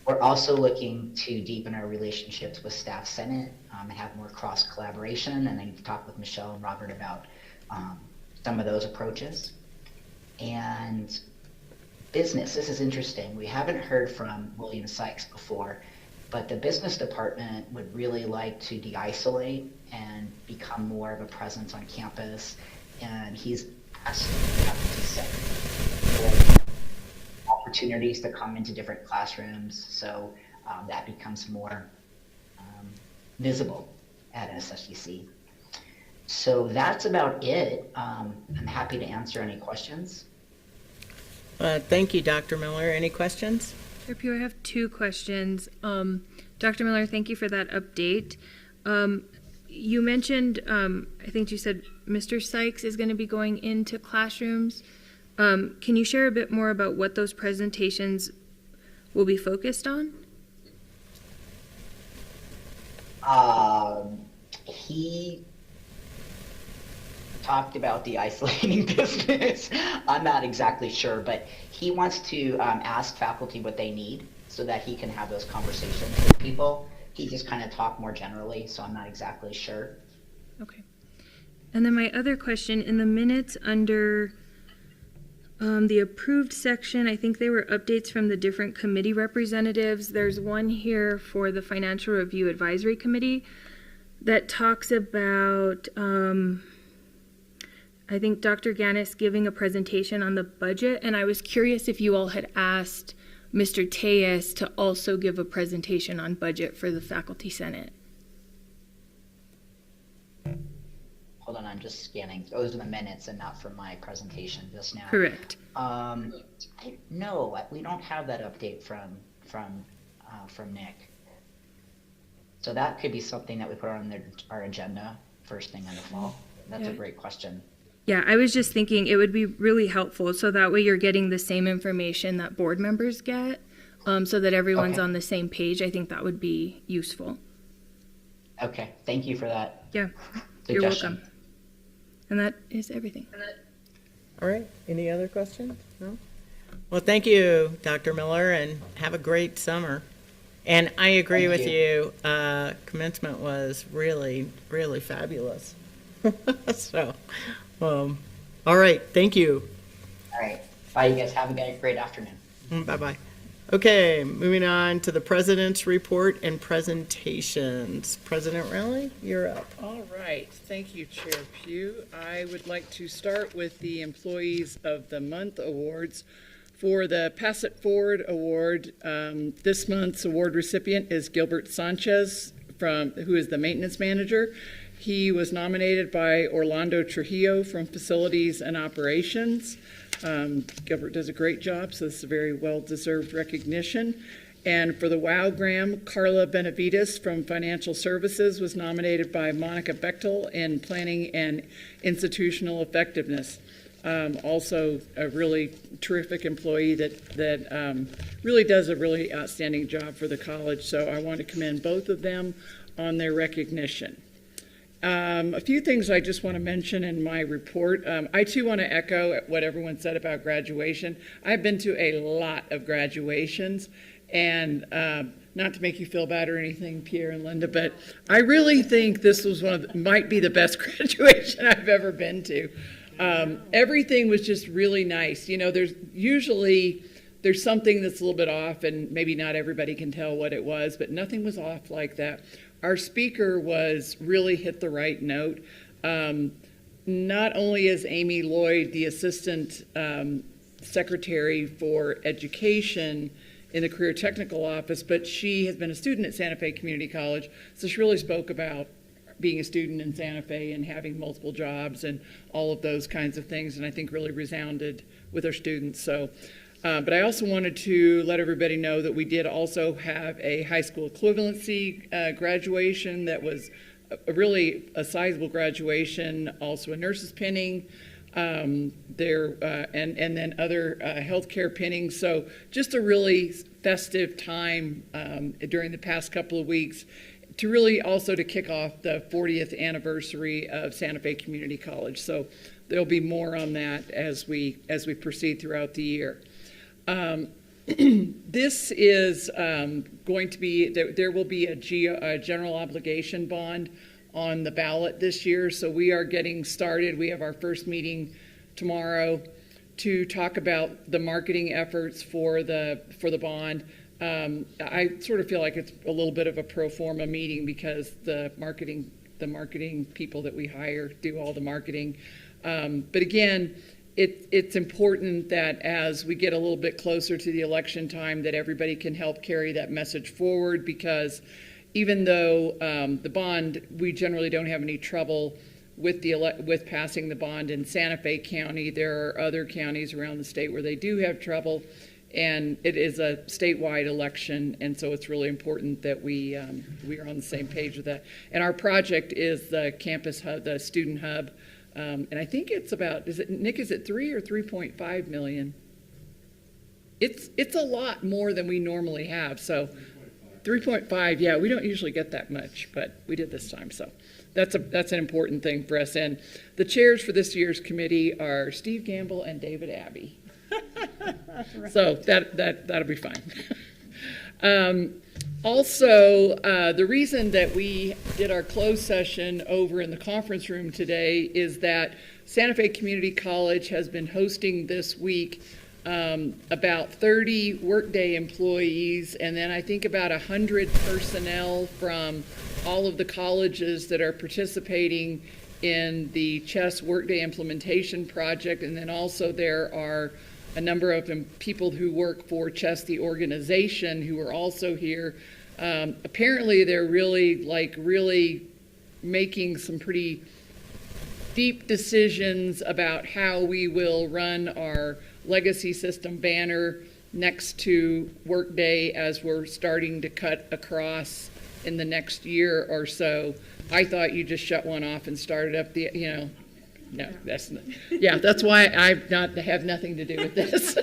J: We're also looking to deepen our relationships with Staff Senate and have more cross collaboration. And I need to talk with Michelle and Robert about some of those approaches. And business, this is interesting. We haven't heard from William Sykes before, but the business department would really like to de-isolate and become more of a presence on campus. And he's asked faculty for opportunities to come into different classrooms, so that becomes more visible at SFCC. So that's about it. I'm happy to answer any questions.
A: Thank you, Dr. Miller. Any questions?
E: Chair Pugh, I have two questions. Dr. Miller, thank you for that update. You mentioned, I think you said Mr. Sykes is going to be going into classrooms. Can you share a bit more about what those presentations will be focused on?
J: He talked about the isolating business. I'm not exactly sure, but he wants to ask faculty what they need so that he can have those conversations with people. He just kind of talked more generally, so I'm not exactly sure.
E: Okay. And then my other question, in the minutes under the approved section, I think they were updates from the different committee representatives. There's one here for the Financial Review Advisory Committee that talks about, I think, Dr. Ganis giving a presentation on the budget, and I was curious if you all had asked Mr. Tejas to also give a presentation on budget for the Faculty Senate.
J: Hold on, I'm just scanning. Those are the minutes and not from my presentation just now.
E: Correct.
J: No, we don't have that update from Nick. So that could be something that we put on our agenda first thing in the fall. That's a great question.
E: Yeah, I was just thinking it would be really helpful so that way you're getting the same information that board members get, so that everyone's on the same page. I think that would be useful.
J: Okay, thank you for that.
E: Yeah,
J: suggestion.
E: You're welcome. And that is everything.
A: All right. Any other questions? No? Well, thank you, Dr. Miller, and have a great summer. And I agree with you. Commencement was really, really fabulous. So, all right. Thank you.
J: All right. Bye, you guys. Have a great afternoon.
A: Bye-bye. Okay, moving on to the President's report and presentations. President Rowley, you're up.
B: All right. Thank you, Chair Pugh. I would like to start with the Employees of the Month awards. For the Pass It Forward Award, this month's award recipient is Gilbert Sanchez, who is the maintenance manager. He was nominated by Orlando Trujillo from Facilities and Operations. Gilbert does a great job, so this is a very well-deserved recognition. And for the WOW-Gram, Carla Benavides from Financial Services was nominated by Monica Bechtel in Planning and Institutional Effectiveness. Also a really terrific employee that really does a really outstanding job for the college, so I want to commend both of them on their recognition. A few things I just want to mention in my report. I too want to echo what everyone said about graduation. I've been to a lot of graduations, and not to make you feel bad or anything, Pierre and Linda, but I really think this was might be the best graduation I've ever been to. Everything was just really nice. You know, there's something that's a little bit off, and maybe not everybody can tell what it was, but nothing was off like that. Our speaker really hit the right note. Not only is Amy Lloyd the Assistant Secretary for Education in the Career Technical Office, but she has been a student at Santa Fe Community College, so she really spoke about being a student in Santa Fe and having multiple jobs and all of those kinds of things, and I think really resounded with our students. So But I also wanted to let everybody know that we did also have a high school equivalency graduation that was a sizable graduation, also a nurse's pinning, and then other healthcare pinning. So just a really festive time during the past couple of weeks to really also to kick off the 40th anniversary of Santa Fe Community College. So there'll be more on that as we proceed throughout the year. This is going to be, there will be a general obligation bond on the ballot this year, so we are getting started. We have our first meeting tomorrow to talk about the marketing efforts for the bond. I sort of feel like it's a little bit of a pro forma meeting because the marketing people that we hire do all the marketing. But again, it's important that as we get a little bit closer to the election time that everybody can help carry that message forward, because even though the bond, we generally don't have any trouble with passing the bond in Santa Fe County, there are other counties around the state where they do have trouble, and it is a statewide election, and so it's really important that we are on the same page with that. And our project is the campus hub, the student hub. And I think it's about, Nick, is it 3 or 3.5 million? It's a lot more than we normally have. So 3.5, yeah, we don't usually get that much, but we did this time. So that's an important thing for us. And the chairs for this year's committee are Steve Gamble and David Abbey. Right. So that'll be fine. Also, the reason that we did our closed session over in the conference room today is that Santa Fe Community College has been hosting this week about 30 workday employees, and then I think about 100 personnel from all of the colleges that are participating in the CHESS Workday Implementation Project, and then also there are a number of people who work for CHESS, the organization, who are also here. Apparently, they're really making some pretty deep decisions about how we will run our legacy system banner next to Workday as we're starting to cut across in the next year or so. I thought you just shut one off and started up the, no, that's not, yeah, that's why I have nothing to do with this.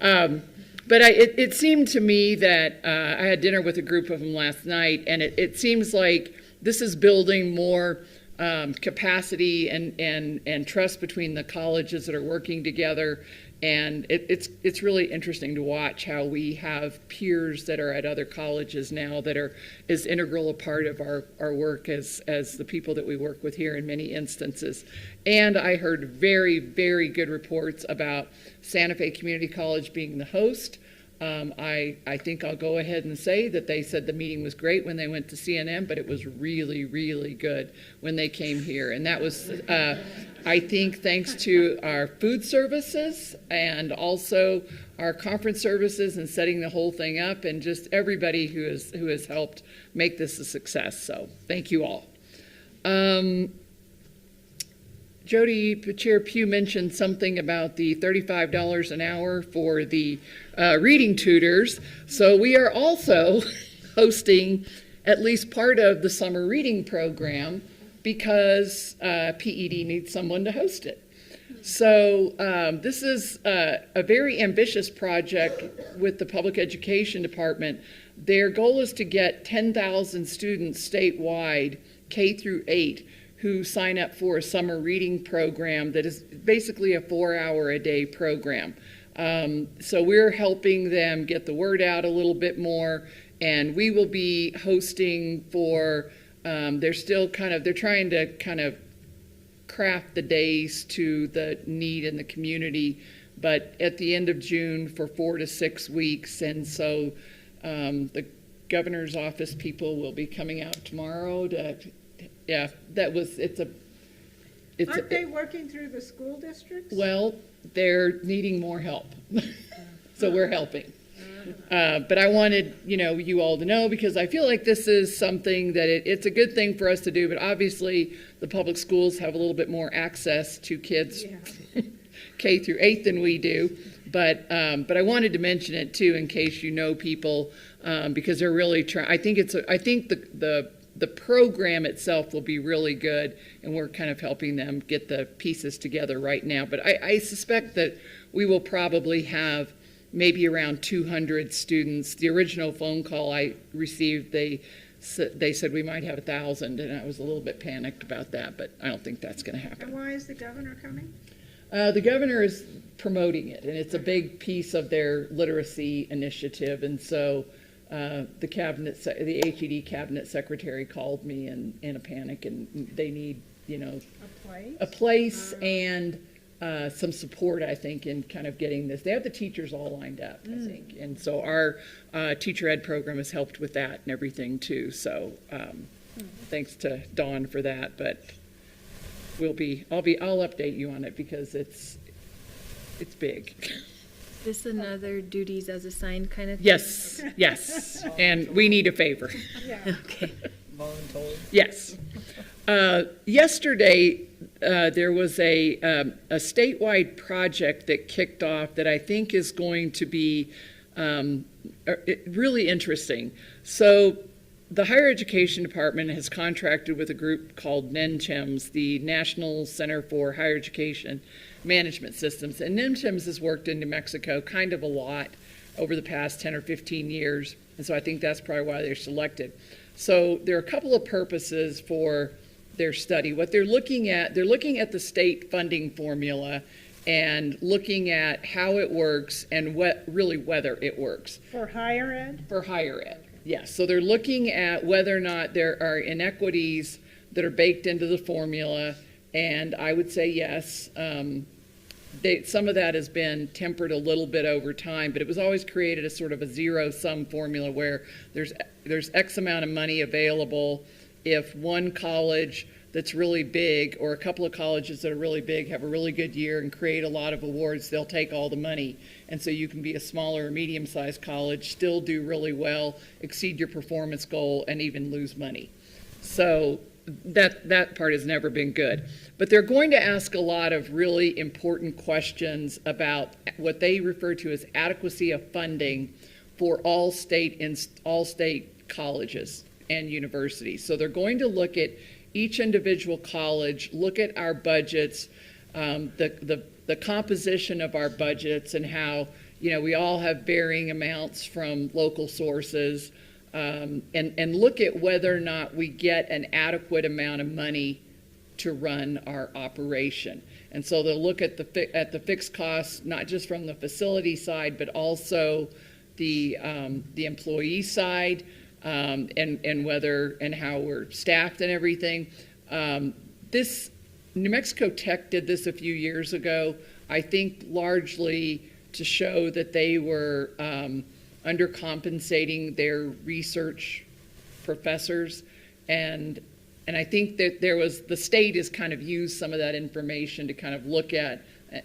B: But it seemed to me that I had dinner with a group of them last night, and it seems like this is building more capacity and trust between the colleges that are working together. And it's really interesting to watch how we have peers that are at other colleges now that are as integral a part of our work as the people that we work with here in many instances. And I heard very, very good reports about Santa Fe Community College being the host. I think I'll go ahead and say that they said the meeting was great when they went to CNN, but it was really, really good when they came here. And that was, I think, thanks to our food services and also our conference services and setting the whole thing up, and just everybody who has helped make this a success. So thank you all. Jody, Chair Pugh mentioned something about the $35 an hour for the reading tutors. So we are also hosting at least part of the summer reading program because PED needs someone to host it. So this is a very ambitious project with the Public Education Department. Their goal is to get 10,000 students statewide, K through 8, who sign up for a summer reading program that is basically a 4-hour-a-day program. So we're helping them get the word out a little bit more, and we will be hosting for, they're trying to kind of craft the days to the need in the community, but at the end of June for 4 to 6 weeks. And so the governor's office people will be coming out tomorrow to, yeah,
K: Aren't they working through the school districts?
B: Well, they're needing more help. So we're helping. But I wanted, you all to know, because I feel like this is something that it's a good thing for us to do, but obviously the public schools have a little bit more access to kids K through 8 than we do. But I wanted to mention it too, in case you know people, because they're really trying. I think the program itself will be really good, and we're kind of helping them get the pieces together right now. But I suspect that we will probably have maybe around 200 students. The original phone call I received, they said we might have 1,000, and I was a little bit panicked about that, but I don't think that's going to happen.
K: And why is the governor coming?
B: The governor is promoting it, and it's a big piece of their literacy initiative. And so the HED cabinet secretary called me in a panic, and they need, a place and some support, I think, in kind of getting this. They have the teachers all lined up, I think. And so our teacher ed program has helped with that and everything too. So thanks to Dawn for that. But I'll update you on it because it's big.
E: Is this another duties as assigned kind of thing?
B: Yes. And we need a favor.
K: Yeah.
E: Okay.
A: Voluntold.
B: Yes. Yesterday, there was a statewide project that kicked off that I think is going to be really interesting. So the Higher Education Department has contracted with a group called NCHEMS, the National Center for Higher Education Management Systems. And NCHEMS has worked in New Mexico kind of a lot over the past 10 or 15 years. And so I think that's probably why they're selected. So there are a couple of purposes for their study. What they're looking at the state funding formula and looking at how it works and whether it works.
K: For higher ed?
B: For higher ed, yes. So they're looking at whether or not there are inequities that are baked into the formula, and I would say yes. Some of that has been tempered a little bit over time, but it was always created as sort of a zero-sum formula where there's X amount of money available if one college that's really big or a couple of colleges that are really big have a really good year and create a lot of awards, they'll take all the money. And so you can be a smaller or medium-sized college, still do really well, exceed your performance goal, and even lose money. So that part has never been good. But they're going to ask a lot of really important questions about what they refer to as adequacy of funding for all state colleges and universities. So they're going to look at each individual college, look at our budgets, the composition of our budgets, and how we all have varying amounts from local sources, and look at whether or not we get an adequate amount of money to run our operation. And so they'll look at the fixed costs, not just from the facility side, but also the employee side, and whether and how we're staffed and everything. New Mexico Tech did this a few years ago, I think largely to show that they were undercompensating their research professors, and I think that the state has kind of used some of that information to kind of look at,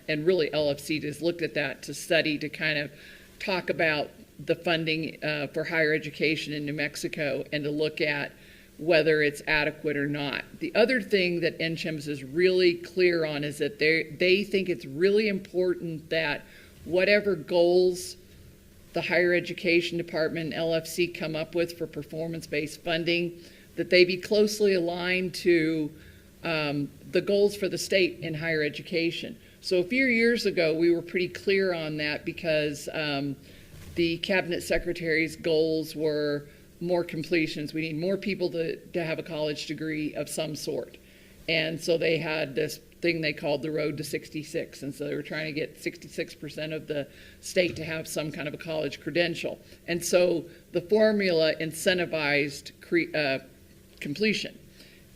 B: and really LFC has looked at that to study, to kind of talk about the funding for higher education in New Mexico and to look at whether it's adequate or not. The other thing that NCHEMS is really clear on is that they think it's really important that whatever goals the Higher Education Department and LFC come up with for performance-based funding, that they be closely aligned to the goals for the state in higher education. So a few years ago, we were pretty clear on that because the cabinet secretary's goals were more completions. We need more people to have a college degree of some sort. And so they had this thing they called the Road to 66. And so they were trying to get 66% of the state to have some kind of a college credential. And so the formula incentivized completion.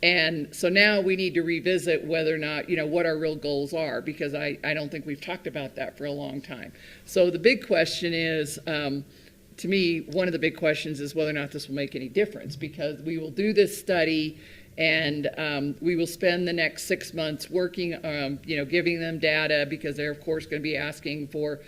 B: And so now we need to revisit whether or not, what our real goals are, because I don't think we've talked about that for a long time. So the big question is, to me, one of the big questions is whether or not this will make any difference, because we will do this study and we will spend the next 6 months working, giving them data, because they're of course going to be asking for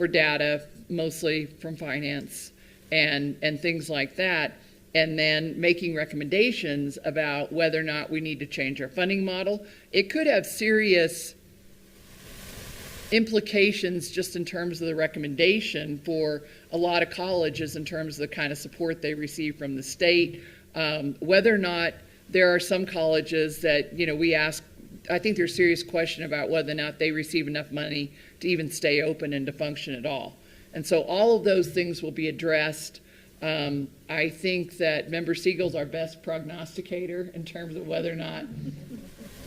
B: data, mostly from finance and things like that, and then making recommendations about whether or not we need to change our funding model. It could have serious implications just in terms of the recommendation for a lot of colleges in terms of the kind of support they receive from the state. Whether or not there are some colleges that, we ask, I think there's serious question about whether or not they receive enough money to even stay open and to function at all. And so all of those things will be addressed. I think that Member Siegel's our best prognosticator in terms of whether or not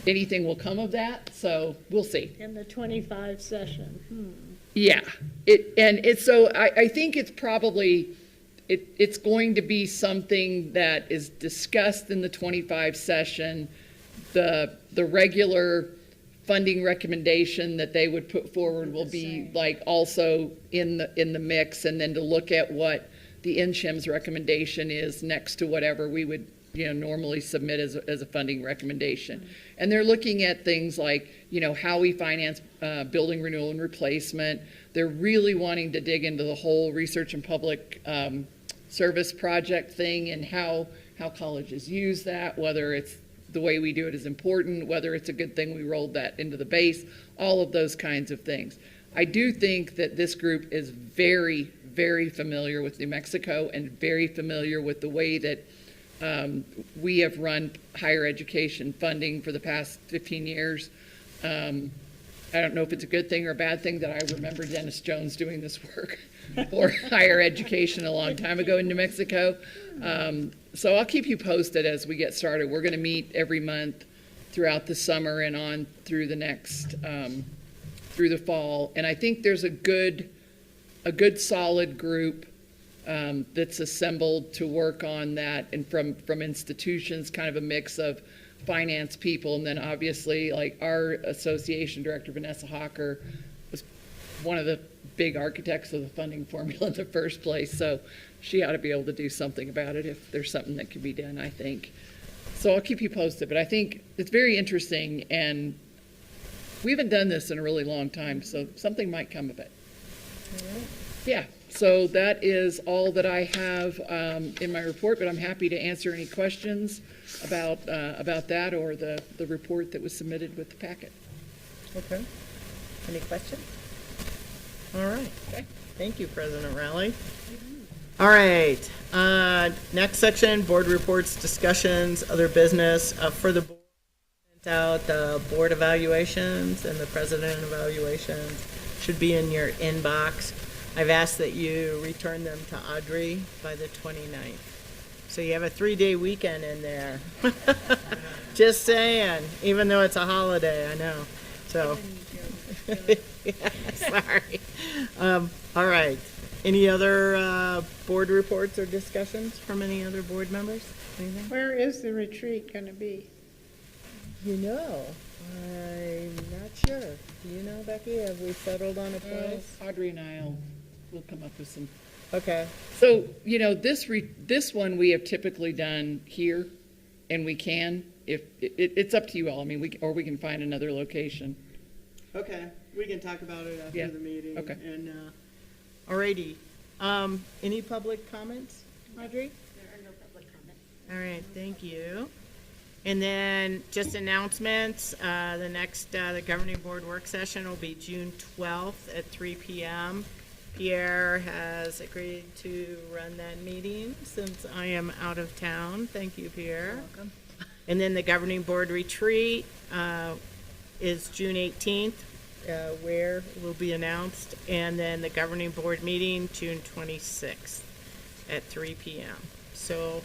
B: anything will come of that. So we'll see.
K: In the 25 session.
B: Yeah. So I think it's probably, it's going to be something that is discussed in the 25 session. The regular funding recommendation that they would put forward will be like also in the mix, and then to look at what the NCHEM's recommendation is next to whatever we would normally submit as a funding recommendation. And they're looking at things like how we finance building renewal and replacement. They're really wanting to dig into the whole research and public service project thing and how colleges use that, whether it's the way we do it is important, whether it's a good thing we rolled that into the base, all of those kinds of things. I do think that this group is very, very familiar with New Mexico and very familiar with the way that we have run higher education funding for the past 15 years. I don't know if it's a good thing or a bad thing that I remember Dennis Jones doing this work for higher education a long time ago in New Mexico. So I'll keep you posted as we get started. We're going to meet every month throughout the summer and on through the next, through the fall. And I think there's a good solid group that's assembled to work on that, and from institutions, kind of a mix of finance people, and then obviously like our association director, Vanessa Hawker, was one of the big architects of the funding formula in the first place. So she ought to be able to do something about it if there's something that can be done, I think. So I'll keep you posted, but I think it's very interesting, and we haven't done this in a really long time, so something might come of it. Yeah, so that is all that I have in my report, but I'm happy to answer any questions about that or the report that was submitted with the packet.
A: Okay. Any questions? All right.
B: Okay.
A: Thank you, President Rowley. All right. Next section, board reports, discussions, other business. For the board, sent out the board evaluations and the president evaluations should be in your inbox. I've asked that you return them to Audrey by the 29th. So you have a 3-day weekend in there. Just saying, even though it's a holiday, I know. So, yeah, sorry. All right. Any other board reports or discussions from any other board members? Anything?
K: Where is the retreat going to be?
A: I'm not sure. Do you know, Becky? Have we settled on a place?
B: Audrey and I will come up with some.
A: Okay.
B: So, this one we have typically done here, and we can, if it's up to you all. I mean, we can find another location.
A: Okay. We can talk about it after the meeting.
B: Okay.
A: And, alrighty. Any public comments, Audrey?
D: There are no public comments.
A: All right, thank you. And then just announcements, the next, the governing board work session will be June 12th at 3 p.m. Pierre has agreed to run that meeting since I am out of town. Thank you, Pierre.
E: You're welcome.
A: And then the governing board retreat is June 18th, where it will be announced. And then the governing board meeting, June 26th at 3 p.m. So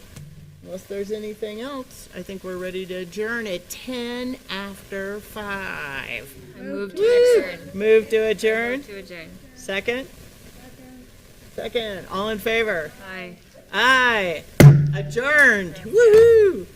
A: unless there's anything else, I think we're ready to adjourn at 10 after 5.
E: I move to adjourn.
A: Move to adjourn.
E: Move to adjourn.
A: Second? Second. All in favor?
E: Aye.
A: Aye. Adjourned. Woohoo!